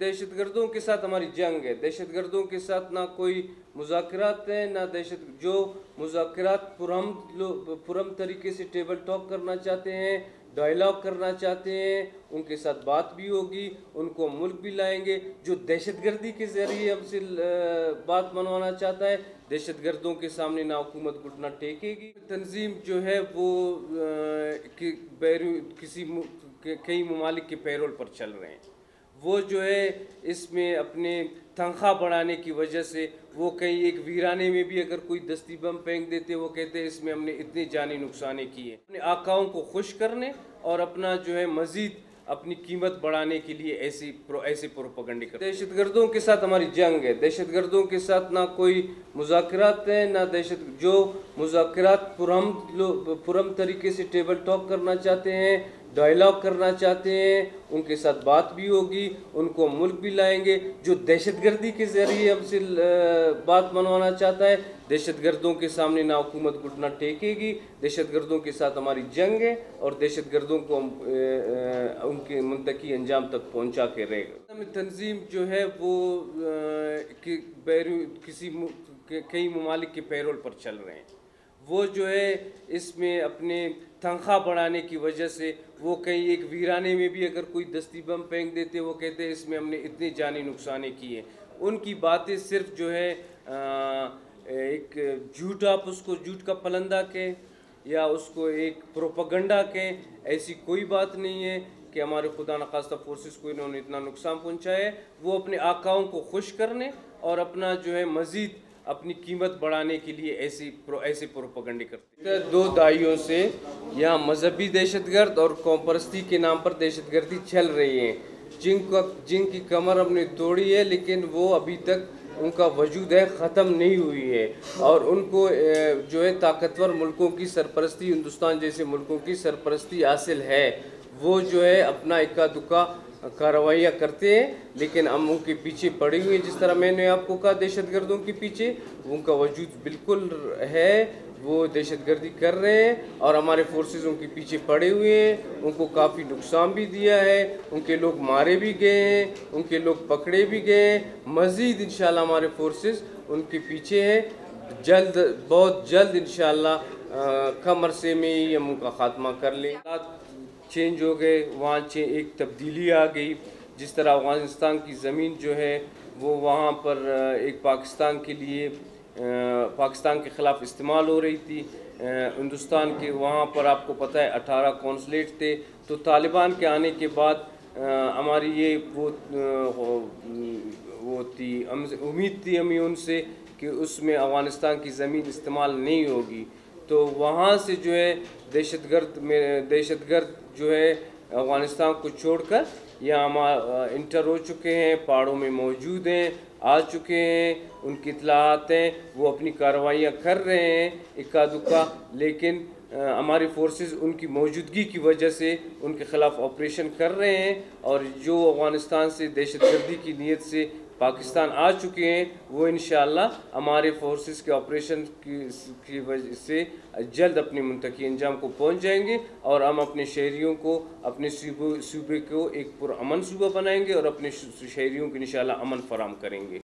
दहशतगर्दों के साथ हमारी जंग है। दहशतगर्दों के साथ ना कोई मुज़ाकरात है, ना जो मुज़ाकरात पुरअमन तरीके से टेबल टॉक करना चाहते हैं, डायलॉग करना चाहते हैं, उनके साथ बात भी होगी, उनको मुल्क भी लाएंगे। जो दहशतगर्दी के ज़रिए हमसे बात मनवाना चाहता है, दहशतगर्दों के सामने ना हुकूमत घुटना टेकेगी। तंजीम जो है वो कई ममालिक के पैरोल पर चल रहे हैं। वो जो है इसमें अपने तनख्वाह बढ़ाने की वजह से वो कहीं एक वीराने में भी अगर कोई दस्ती बम फेंक देते, वो कहते हैं इसमें हमने इतनी जानी नुकसाने किए। अपने आकाओं को खुश करने और अपना जो है मज़ीद अपनी कीमत बढ़ाने के लिए ऐसे प्रोपेगेंडे करते हैं। दहशतगर्दों के साथ हमारी जंग है। दहशतगर्दों के साथ ना कोई मुज़ाकरात है, ना जो मुज़ाकरात पुरअमन तरीके से टेबल टॉक करना चाहते हैं, डायलॉग करना चाहते हैं, उनके साथ बात भी होगी, उनको मुल्क भी लाएंगे। जो दहशतगर्दी के ज़रिए हमसे बात मनवाना चाहता है, दहशतगर्दों के सामने ना हुकूमत घुटना टेकेगी। दहशतगर्दों के साथ हमारी जंग है और दहशतगर्दों को उनके मुंतकी अंजाम तक पहुंचा के रहेगा। तंजीम जो है वो कई ममालिक के पैरोल पर चल रहे हैं। वो जो है इसमें अपने तनख्वाह बढ़ाने की वजह से वो कहीं एक वीराने में भी अगर कोई दस्ती बम फेंक देते, वो कहते हैं इसमें हमने इतनी जानी नुकसाने किए। उनकी बातें सिर्फ जो है एक झूठ, आप उसको झूठ का पलंदा कहें या उसको एक प्रोपेगेंडा कहें, ऐसी कोई बात नहीं है कि हमारे खुदा न खास्ता फोर्सेस को इन्होंने इतना नुकसान पहुंचाया है। वो अपने आकाओं को खुश करने और अपना जो है मज़ीद अपनी कीमत बढ़ाने के लिए ऐसे प्रोपेगेंडे करते हैं। दो दाइयों से यहाँ मजहबी दहशतगर्द और कौम परस्ती के नाम पर दहशतगर्दी चल रही है, जिनकी कमर हमने तोड़ी है, लेकिन वो अभी तक उनका वजूद है ख़त्म नहीं हुई है। और उनको जो है ताकतवर मुल्कों की सरपरस्ती, हिंदुस्तान जैसे मुल्कों की सरपरस्ती हासिल है। वो जो है अपना इक्का दुक्का कार्रवाइयाँ करते हैं, लेकिन हम उनके पीछे पड़े हुए हैं। जिस तरह मैंने आपको कहा दहशतगर्दों के पीछे उनका वजूद बिल्कुल है, वो दहशतगर्दी कर रहे हैं और हमारे फोर्सेस उनके पीछे पड़े हुए हैं। उनको काफ़ी नुकसान भी दिया है, उनके लोग मारे भी गए हैं, उनके लोग पकड़े भी गए हैं। मज़ीद इंशाल्लाह हमारे फोर्सेस उनके पीछे हैं। बहुत जल्द इंशाल्लाह कम अरसे में ही हम उनका ख़ात्मा कर लें। चेंज हो गए, वहाँ एक तब्दीली आ गई। जिस तरह अफ़गानिस्तान की ज़मीन जो है वो वहाँ पर एक पाकिस्तान के ख़िलाफ़ इस्तेमाल हो रही थी। हिंदुस्तान के वहाँ पर आपको पता है 18 कौंसलेट थे। तो तालिबान के आने के बाद हमारी ये वो थी उम्मीद थी हमें उनसे कि उसमें अफ़गानिस्तान की ज़मीन इस्तेमाल नहीं होगी। तो वहाँ से जो है दहशतगर्द जो है अफ़गानिस्तान को छोड़कर यहाँ इंटर हो चुके हैं, पहाड़ों में मौजूद हैं, आ चुके हैं, उनकी इत्तलात हैं, वो अपनी कार्रवाइयाँ कर रहे हैं इक्का दुक्का। लेकिन हमारी फोर्सेस उनकी मौजूदगी की वजह से उनके ख़िलाफ़ ऑपरेशन कर रहे हैं। और जो अफ़गानिस्तान से दहशतगर्दी की नीयत से पाकिस्तान आ चुके हैं, वो इंशाअल्लाह हमारे फोर्सेस के ऑपरेशन की वजह से जल्द अपने मुंतकी अंजाम को पहुंच जाएंगे और हम अपने शहरियों को, अपने सूबे को एक पुरअमन सूबा बनाएंगे और अपने शहरियों को इंशाअल्लाह अमन फराहम करेंगे।